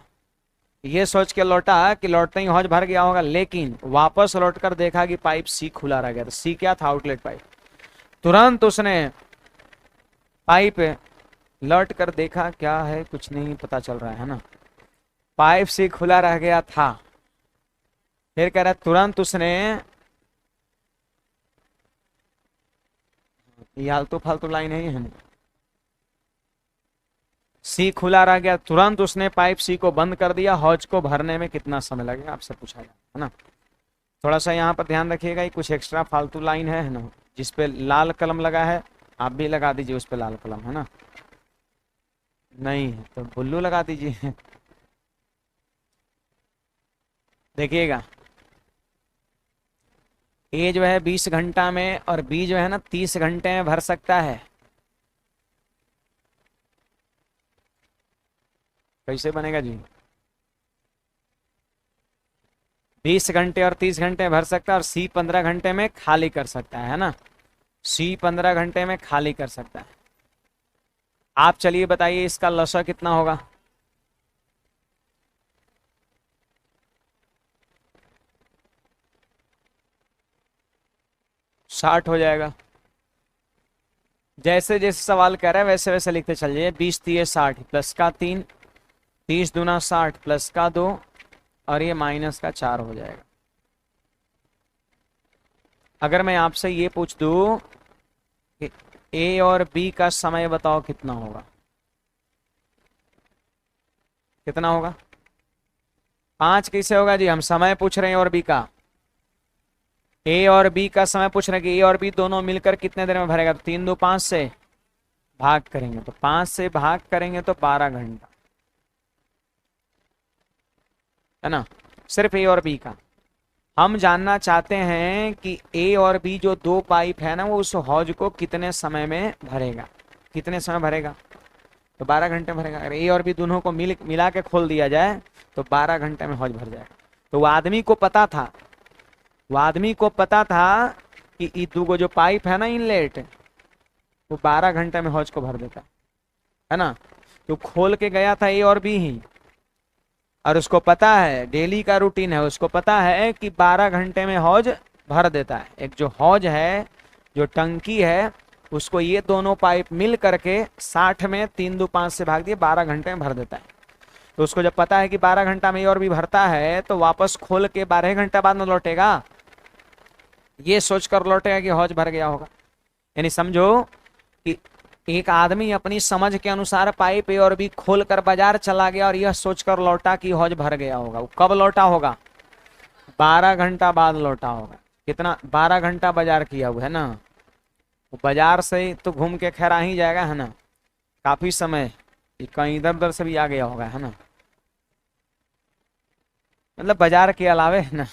ये सोच के लौटा कि लौटते ही हौज भर गया होगा, लेकिन वापस लौटकर देखा कि पाइप सी खुला रह गया। तो सी क्या था? Outlet pipe. तुरंत उसने पाइप लौट कर देखा, क्या है, कुछ नहीं पता चल रहा है ना, पाइप सी खुला रह गया था। फिर कह रहा तुरंत उसने, ये आलतू फालतू लाइन है ना, सी खुला रह गया, तुरंत उसने पाइप सी को बंद कर दिया। हौज को भरने में कितना समय लगेगा आपसे पूछा जाए, है ना। थोड़ा सा यहाँ पर ध्यान रखिएगा, ये कुछ एक्स्ट्रा फालतू लाइन है ना, जिसपे लाल कलम लगा है, आप भी लगा दीजिए उस पे लाल कलम, है ना। नहीं है तो बुल्लू लगा दीजिए। देखिएगा, ए जो है 20 घंटा में और बी जो है ना 30 घंटे में भर सकता है। कैसे बनेगा जी? 20 घंटे और 30 घंटे में भर सकता है, और सी 15 घंटे में खाली कर सकता है ना। सी 15 घंटे में खाली कर सकता है। आप चलिए बताइए इसका लसा कितना होगा? साठ हो जाएगा। जैसे जैसे सवाल कर रहा है वैसे वैसे लिखते चल जाइए। 20 3 60 प्लस का 3, 30 दूना 60 प्लस का 2 और ये माइनस का 4 हो जाएगा। अगर मैं आपसे ये पूछ दूं कि ए और बी का समय बताओ कितना होगा, कितना होगा? 5 कैसे होगा जी, हम समय पूछ रहे हैं और बी का। ए और बी का समय पूछ रहे हैं कि ए और बी दोनों मिलकर कितने देर में भरेगा। तो 3 2 5 से भाग करेंगे, तो 5 से भाग करेंगे तो 12 घंटा, है ना, सिर्फ ए और बी का। हम जानना चाहते हैं कि ए और बी जो दो पाइप है ना, वो उस हौज को कितने समय में भरेगा, कितने समय भरेगा। तो 12 घंटे भरेगा। अगर ए और बी दोनों को मिला के खोल दिया जाए तो 12 घंटे में हौज भर जाएगा। तो वो आदमी को पता था, वो आदमी को पता था कि ये दो जो पाइप है ना इनलेट, वो 12 घंटे में हौज को भर देता है ना। तो खोल के गया था ए और बी ही, और उसको पता है, डेली का रूटीन है, उसको पता है कि 12 घंटे में हौज भर देता है। एक जो हौज है, जो टंकी है, उसको ये दोनों पाइप मिल करके 60 में 3 2 5 से भाग दिए 12 घंटे में भर देता है। तो उसको जब पता है कि 12 घंटा में ये और भी भरता है, तो वापस खोल के 12 घंटा बाद में लौटेगा, ये सोचकर लौटेगा कि हौज भर गया होगा। यानी समझो कि एक आदमी अपनी समझ के अनुसार पाइप ए और बी खोल कर बाजार चला गया और यह सोचकर लौटा कि हौज भर गया होगा। वो कब लौटा होगा? 12 घंटा बाद लौटा होगा। कितना? 12 घंटा बाजार किया हुआ है ना। वो बाजार से ही तो घूम के खैर आ ही जाएगा, है ना, काफी समय कहीं इधर उधर से भी आ गया होगा, है ना, मतलब बाजार के अलावे, है ना,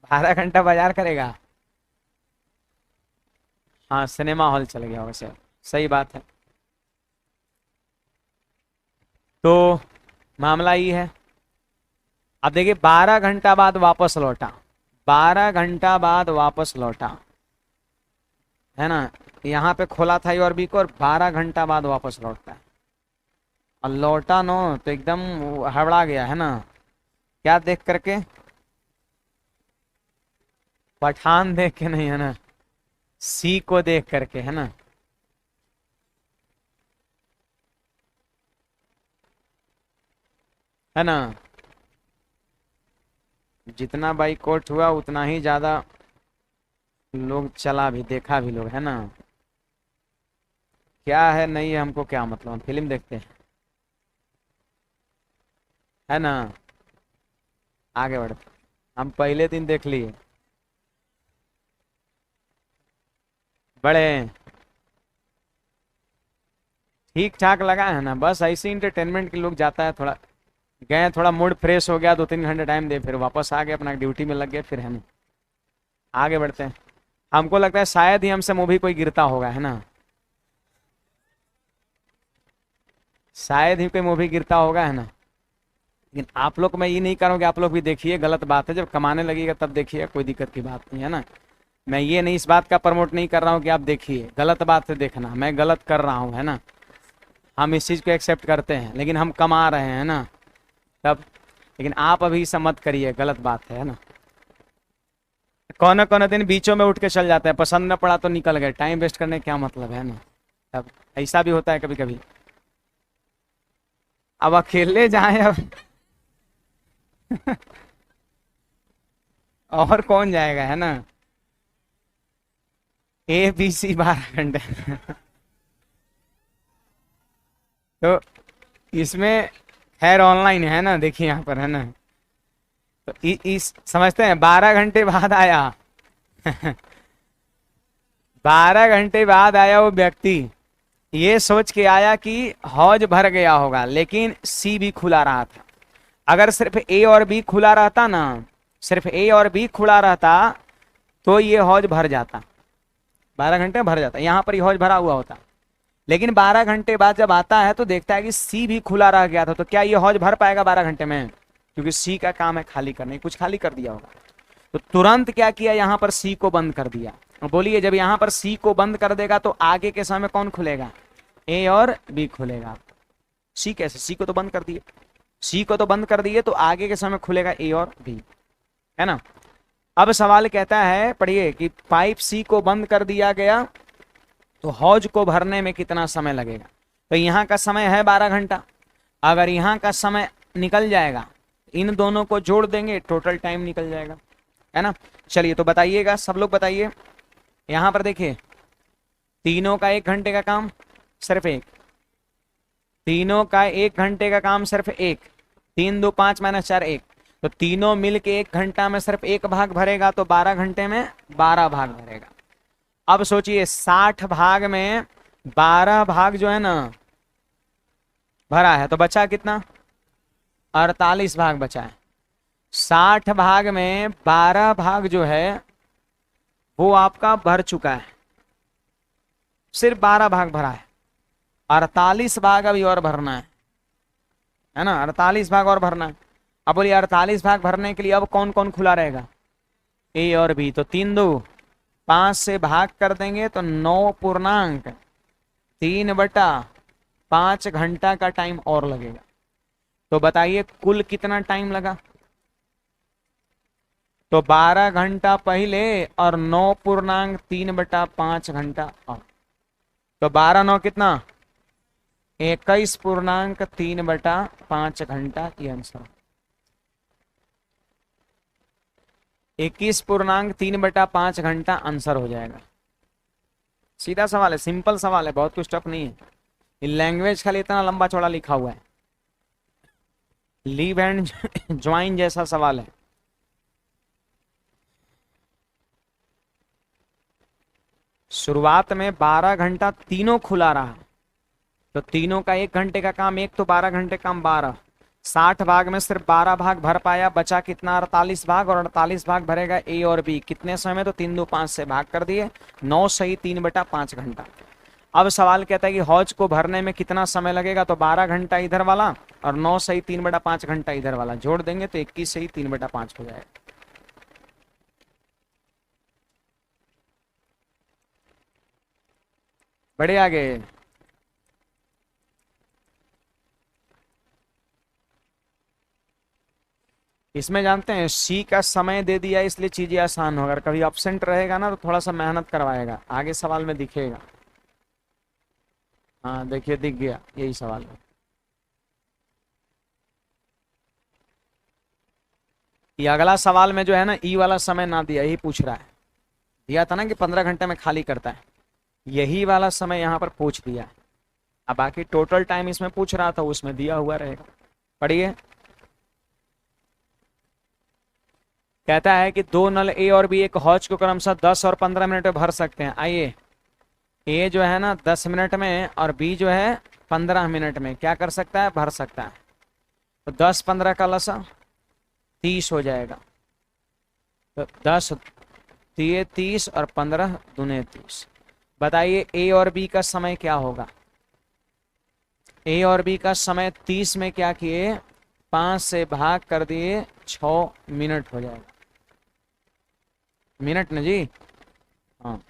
12 घंटा बाजार करेगा। हाँ, सिनेमा हॉल चल गया होगा सर, सही बात है। तो मामला ये है। अब देखिए 12 घंटा बाद वापस लौटा, 12 घंटा बाद वापस लौटा, है ना, यहाँ पे खोला था और बी को, और 12 घंटा बाद वापस लौटता है। और लौटा नो तो एकदम हड़बड़ा गया, है ना, क्या देख करके? पठान देख के नहीं, है ना, सी को देख करके, है ना। है ना, जितना बाइकआउट हुआ उतना ही ज्यादा लोग चला भी, देखा भी लोग, है ना। क्या है नहीं है हमको क्या मतलब, हम फिल्म देखते हैं, है ना, आगे बढ़ते। हम पहले दिन देख लिए, बड़े ठीक ठाक लगा, है ना, बस ऐसे इंटरटेनमेंट के लोग जाता है, थोड़ा गए, थोड़ा मूड फ्रेश हो गया, 2 3 घंटे टाइम दे, फिर वापस आ गए अपना ड्यूटी में लग गए, फिर है ना, आगे बढ़ते हैं। हमको लगता है शायद ही हमसे मूवी कोई गिरता होगा, है ना, शायद ही कोई मूवी गिरता होगा, है ना। लेकिन आप लोग, मैं ये नहीं कर रहा हूँ कि आप लोग भी देखिए, गलत बात है, जब कमाने लगेगा तब देखिए, कोई दिक्कत की बात नहीं है ना। मैं ये नहीं, इस बात का प्रमोट नहीं कर रहा हूँ कि आप देखिए, गलत बात से देखना, मैं गलत कर रहा हूँ, है ना, हम इस चीज़ को एक्सेप्ट करते हैं, लेकिन हम कमा रहे हैं ना तब। लेकिन आप अभी सब मत करिए, गलत बात है ना। कौन कौन दिन बीचों में उठ के चल जाते हैं, पसंद न पड़ा तो निकल गए, टाइम वेस्ट करने क्या मतलब है ना। तब ऐसा भी होता है कभी कभी। अब अकेले जाए अब और कौन जाएगा, है ना। ABC 12 घंटे तो इसमें खैर ऑनलाइन है ना, देखिए यहाँ पर, है ना। तो इस समझते हैं 12 घंटे बाद आया 12 घंटे बाद आया वो व्यक्ति, ये सोच के आया कि हौज भर गया होगा, लेकिन सी भी खुला रहा था। अगर सिर्फ ए और बी खुला रहता ना, सिर्फ ए और बी खुला रहता तो ये हौज भर जाता, 12 घंटे भर जाता, यहाँ पर ये हौज भरा हुआ होता। लेकिन 12 घंटे बाद जब आता है तो देखता है कि सी भी खुला रह गया था, तो क्या ये हौज भर पाएगा 12 घंटे में? क्योंकि सी का काम है खाली करने, कुछ खाली कर दिया होगा। तो तुरंत क्या किया, यहाँ पर सी को बंद कर दिया। बोलिए, जब यहाँ पर सी को बंद कर देगा तो आगे के समय कौन खुलेगा? ए और बी खुलेगा। सी कैसे? सी को तो बंद कर दिए, सी को तो बंद कर दिए, तो आगे के समय खुलेगा ए और बी, है ना। अब सवाल कहता है, पढ़िए, कि पाइप सी को बंद कर दिया गया तो हौज को भरने में कितना समय लगेगा। तो यहाँ का समय है 12 घंटा। अगर यहाँ का समय निकल जाएगा, इन दोनों को जोड़ देंगे, टोटल टाइम निकल जाएगा, है ना। चलिए तो बताइएगा, सब लोग बताइए। यहाँ पर देखिए तीनों का 1 घंटे का काम सिर्फ एक, तीनों का 1 घंटे का काम सिर्फ एक, 3 2 5 माइनस 4 1, तो तीनों मिल के 1 घंटा में सिर्फ एक भाग भरेगा, तो 12 घंटे में 12 भाग भरेगा। अब सोचिए 60 भाग में 12 भाग जो है ना भरा है, तो बचा कितना, 48 भाग बचा है। 60 भाग में 12 भाग जो है वो आपका भर चुका है, सिर्फ 12 भाग भरा है, 48 भाग अभी और भरना है ना, 48 भाग और भरना है। अब बोलिए 48 भाग भरने के लिए अब कौन कौन खुला रहेगा, ए और बी, तो 3 2 5 से भाग कर देंगे तो 9.3/5 घंटा का टाइम और लगेगा। तो बताइए कुल कितना टाइम लगा, तो 12 घंटा पहले और 9.3/5 घंटा और, तो 12 9 कितना, 21.3/5 घंटा, ये आंसर। 21.3/5 घंटा आंसर हो जाएगा। सीधा सवाल है, सिंपल सवाल है, बहुत कुछ टफ नहीं है। लैंग्वेज खाली इतना लंबा चौड़ा लिखा हुआ है, लीव एंड ज्वाइन जैसा सवाल है। शुरुआत में 12 घंटा तीनों खुला रहा, तो तीनों का 1 घंटे का काम एक, तो 12 घंटे काम 12, 60 भाग में सिर्फ 12 भाग भर पाया, बचा कितना, 48 भाग, और 48 भाग भरेगा ए और बी कितने समय में, तो 3 2 5 से भाग कर दिए, 9 सही 3/5 घंटा। अब सवाल कहता है कि हौज को भरने में कितना समय लगेगा, तो 12 घंटा इधर वाला और 9 सही 3/5 घंटा इधर वाला जोड़ देंगे तो 21 सही 3/5 हो जाएगा। बढ़े आगे। इसमें जानते हैं सी का समय दे दिया इसलिए चीजें आसान हो, अगर कभी एब्सेंट रहेगा ना तो थोड़ा सा मेहनत करवाएगा, आगे सवाल में दिखेगा। हाँ देखिए दिख गया, यही सवाल है। ये अगला सवाल में जो है ना ई वाला समय ना दिया, यही पूछ रहा है, दिया था ना कि 15 घंटे में खाली करता है, यही वाला समय यहाँ पर पूछ दिया है। अब बाकी टोटल टाइम इसमें पूछ रहा था उसमें दिया हुआ रहेगा। पढ़िए, कहता है कि दो नल ए और बी एक हौज को क्रमशः 10 और 15 मिनट में भर सकते हैं। आइए, ए जो है ना 10 मिनट में और बी जो है 15 मिनट में क्या कर सकता है, भर सकता है। तो 10 15 का लसा 30 हो जाएगा, तो 10 दिए 30 और 15 दूने 30। बताइए ए और बी का समय क्या होगा, ए और बी का समय 30 में क्या किए, 5 से भाग कर दिए, 6 मिनट हो जाएगा। मिनट ना जी, हाँ।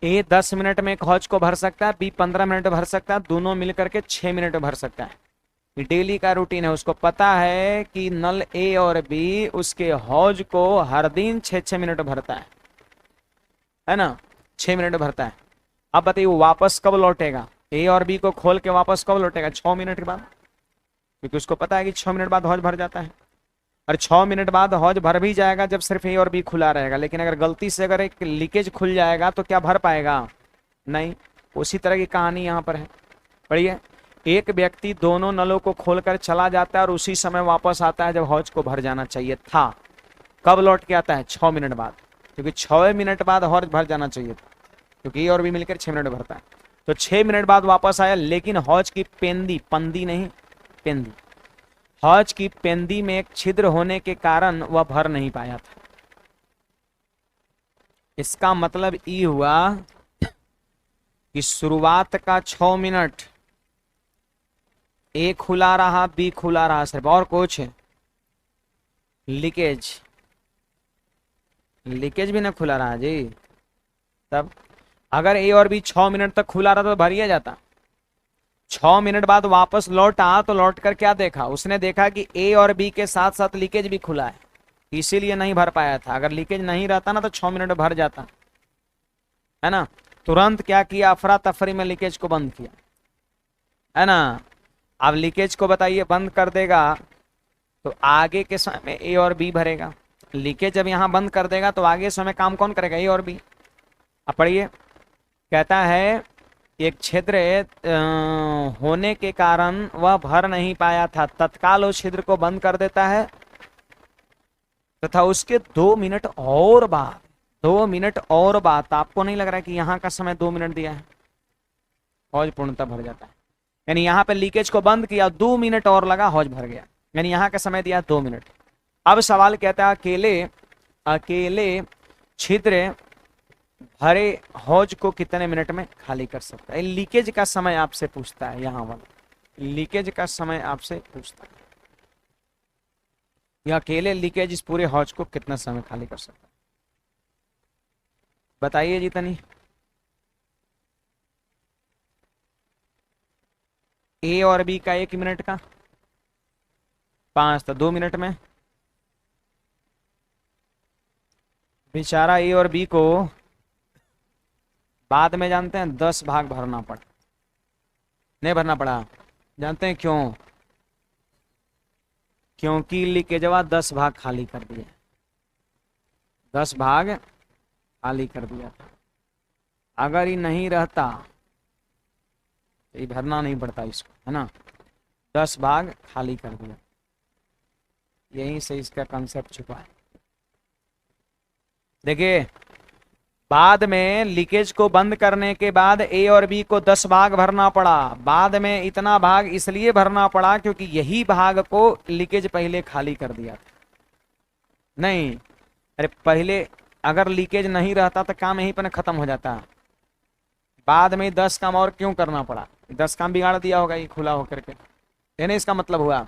ए 10 मिनट में एक हौज को भर सकता है, बी 15 मिनट भर सकता है, दोनों मिलकर के 6 मिनट भर सकता है। ये डेली का रूटीन है, उसको पता है कि नल ए और बी उसके हौज को हर दिन 6 मिनट भरता है ना, 6 मिनट भरता है। अब बताइए वो वापस कब लौटेगा, ए और बी को खोल के वापस कब लौटेगा, 6 मिनट के बाद, क्योंकि उसको पता है कि 6 मिनट बाद हौज भर जाता है। और 6 मिनट बाद हौज भर भी जाएगा जब सिर्फ ए और बी खुला रहेगा, लेकिन अगर गलती से अगर एक लीकेज खुल जाएगा तो क्या भर पाएगा, नहीं। उसी तरह की कहानी यहाँ पर है। पढ़िए, एक व्यक्ति दोनों नलों को खोलकर चला जाता है और उसी समय वापस आता है जब हौज को भर जाना चाहिए था। कब लौट के आता है, 6 मिनट बाद, क्योंकि 6 मिनट बाद हौज भर जाना चाहिए था, क्योंकि ए और बी मिलकर 6 मिनट भरता है। तो 6 मिनट बाद वापस आया, लेकिन हौज की पेंदी, पंदी नहीं पेंदी, हौज की पेंदी में एक छिद्र होने के कारण वह भर नहीं पाया था। इसका मतलब ये हुआ कि शुरुआत का 6 मिनट ए खुला रहा, बी खुला रहा सिर्फ, और कुछ लीकेज भी ना खुला रहा जी। तब अगर ए और बी 6 मिनट तक खुला रहा तो भरिया जाता। 6 मिनट बाद वापस लौटा तो लौट कर क्या देखा, उसने देखा कि ए और बी के साथ साथ लीकेज भी खुला है, इसीलिए नहीं भर पाया था। अगर लीकेज नहीं रहता ना तो 6 मिनट भर जाता है ना। तुरंत क्या किया, अफरा तफरी में लीकेज को बंद किया, है ना। अब लीकेज को बताइए बंद कर देगा तो आगे के समय में ए और बी भरेगा। लीकेज जब यहाँ बंद कर देगा तो आगे समय काम कौन करेगा, ए और बी। अब पढ़िए, कहता है एक छिद्र होने के कारण वह भर नहीं पाया था, तत्काल उस छिद्र को बंद कर देता है तथा उसके 2 मिनट और बाद, 2 मिनट और बाद, तो आपको नहीं लग रहा है कि यहाँ का समय 2 मिनट दिया है, हौज पूर्णतः भर जाता है। यानी यहाँ पे लीकेज को बंद किया, 2 मिनट और लगा, हौज भर गया, यानी यहाँ का समय दिया 2 मिनट। अब सवाल कहता है अकेले अकेले छिद्र भरे हौज को कितने मिनट में खाली कर सकता है। लीकेज का समय आपसे पूछता है, यहाँ वाला लीकेज का समय आपसे पूछता है, यह अकेले लीकेज इस पूरे हौज को कितना समय खाली कर सकता है, बताइए जी तनी। ए और बी का 1 मिनट का 5, तो 2 मिनट में। बेचारा ए और बी को बाद में जानते हैं 10 भाग भरना पड़ा, नहीं भरना पड़ा, जानते हैं क्यों? क्योंकि लीकेजवा 10 भाग खाली कर दिया, 10 भाग खाली कर दिया था। अगर ये नहीं रहता तो ये भरना नहीं पड़ता इसको, है ना, 10 भाग खाली कर दिया, यहीं से इसका कंसेप्ट छुपा है। देखिए, बाद में लीकेज को बंद करने के बाद ए और बी को 10 भाग भरना पड़ा। बाद में इतना भाग इसलिए भरना पड़ा क्योंकि यही भाग को लीकेज पहले खाली कर दिया था। नहीं, अरे पहले अगर लीकेज नहीं रहता तो काम यहीं पर खत्म हो जाता। बाद में 10 काम और क्यों करना पड़ा? 10 काम बिगाड़ दिया होगा ये खुला होकर के, यानी इसका मतलब हुआ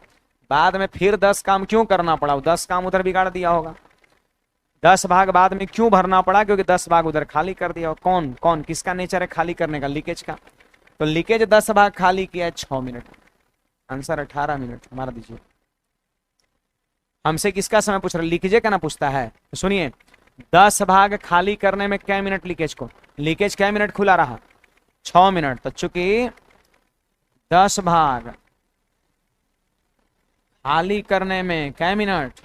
बाद में फिर 10 काम क्यों करना पड़ा? 10 काम उधर बिगाड़ दिया होगा। 10 भाग बाद में क्यों भरना पड़ा? क्योंकि 10 भाग उधर खाली कर दिया। कौन कौन किसका नेचर है खाली करने का? लीकेज का। तो लीकेज 10 भाग खाली किया है 6 मिनट, आंसर 18 मिनट। मार दीजिए। हमसे किसका समय पूछ रहा है? लीकेज का ना पूछता है। तो सुनिए, 10 भाग खाली करने में क्या मिनट लीकेज को? लीकेज क्या मिनट खुला रहा? 6 मिनट। तो चूंकि 10 भाग खाली करने में क्या मिनट?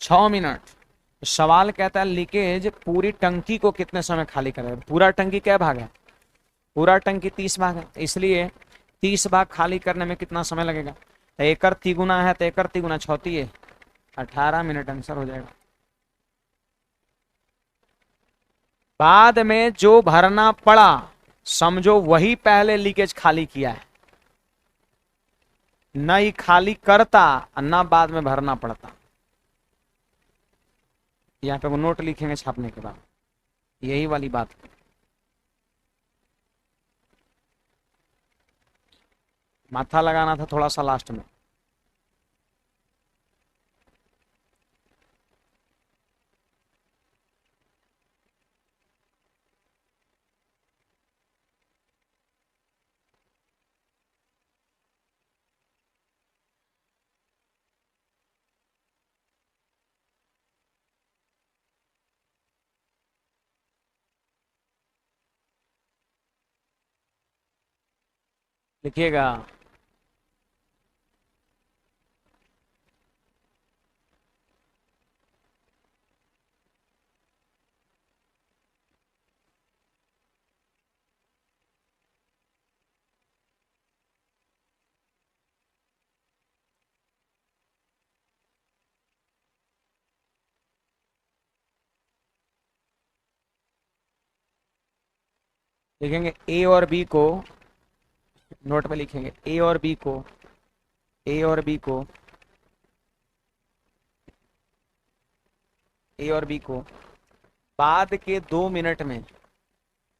6 मिनट। तो सवाल कहता है लीकेज पूरी टंकी को कितने समय खाली करेगा? पूरा टंकी क्या भाग है? पूरा टंकी 30 भाग है, इसलिए 30 भाग खाली करने में कितना समय लगेगा? तो एकड़ तिगुना है, तो एकड़ तिगुना 6 है 18 मिनट, आंसर हो जाएगा। बाद में जो भरना पड़ा समझो वही पहले लीकेज खाली किया है, न ही खाली करता न बाद में भरना पड़ता। यहाँ पे वो नोट लिखेंगे छापने के बाद, यही वाली बात। माथा लगाना था थोड़ा सा लास्ट में। लिखिएगा। लिखेंगे ए और बी को, नोट में लिखेंगे ए और बी को, ए और बी को, ए और बी को बाद के 2 मिनट में,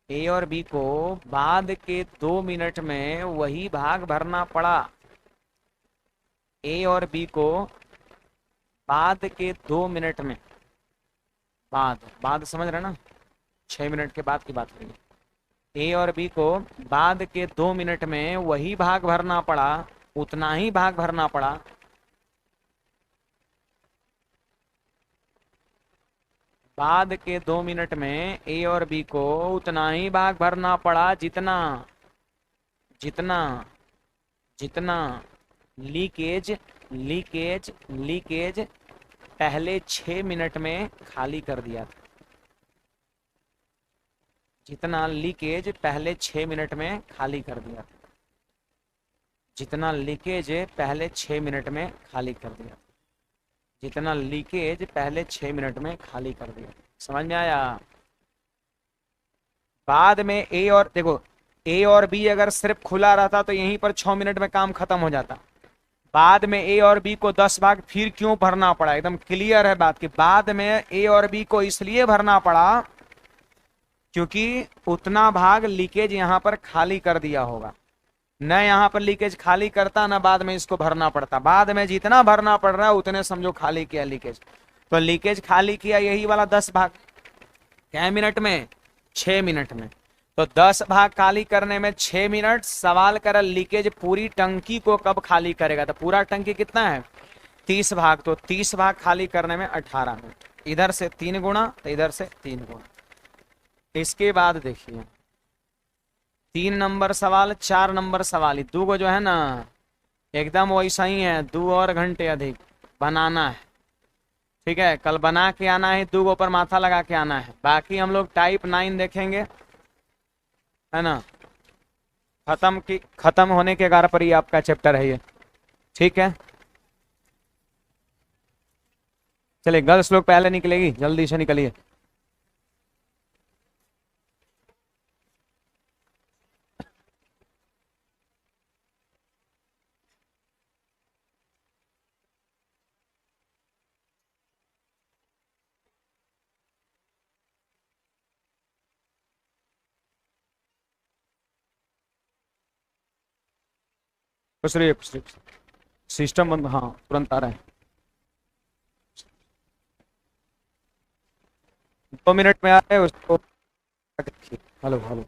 ए और बी को बाद के 2 मिनट में वही भाग भरना पड़ा। ए और बी को बाद के 2 मिनट में, बाद समझ रहे ना, 6 मिनट के बाद की बात करिए। ए और बी को बाद के 2 मिनट में वही भाग भरना पड़ा, उतना ही भाग भरना पड़ा। बाद के 2 मिनट में ए और बी को उतना ही भाग भरना पड़ा जितना जितना जितना लीकेज लीकेज लीकेज पहले 6 मिनट में खाली कर दिया था। जितना लीकेज पहले 6 मिनट में खाली कर दिया था, जितना लीकेज पहले 6 मिनट में खाली कर दिया, जितना लीकेज पहले 6 मिनट में खाली कर दिया। समझ में आया? बाद में ए और देखो, ए और बी अगर सिर्फ खुला रहता तो यहीं पर 6 मिनट में काम खत्म हो जाता। बाद में ए और बी को 10 भाग फिर क्यों भरना पड़ा? एकदम क्लियर है बात कि बाद में ए और बी को इसलिए भरना पड़ा क्योंकि उतना भाग लीकेज यहां पर खाली कर दिया होगा। न यहाँ पर लीकेज खाली करता, ना बाद में इसको भरना पड़ता। बाद में जितना भरना पड़ रहा है उतने समझो खाली किया लीकेज। तो लीकेज खाली किया यही वाला 10 भाग, क्या मिनट में? 6 मिनट में। तो 10 भाग खाली करने में 6 मिनट। सवाल कर लीकेज पूरी टंकी को कब खाली करेगा? तो पूरा टंकी कितना है? 30 भाग, तो 30 भाग खाली करने में 18 मिनट। इधर से 3 गुना तो इधर से 3 गुना। इसके बाद देखिए 3 नंबर सवाल, 4 नंबर सवाल, दो को जो है ना एकदम वैसा ही है, 2 और घंटे अधिक बनाना है। ठीक है, कल बना के आना है, 2 पर माथा लगा के आना है। बाकी हम लोग टाइप 9 देखेंगे, है ना। खत्म होने के कारण पर ही आपका चैप्टर है ये। ठीक है, चलिए गर्ल्स लोग पहले निकलेगी, जल्दी से निकलिए। कुछ रही सिस्टम बंद, हाँ तुरंत आ रहा है। 2 मिनट में आ रहे हैं उसको। Hello hello.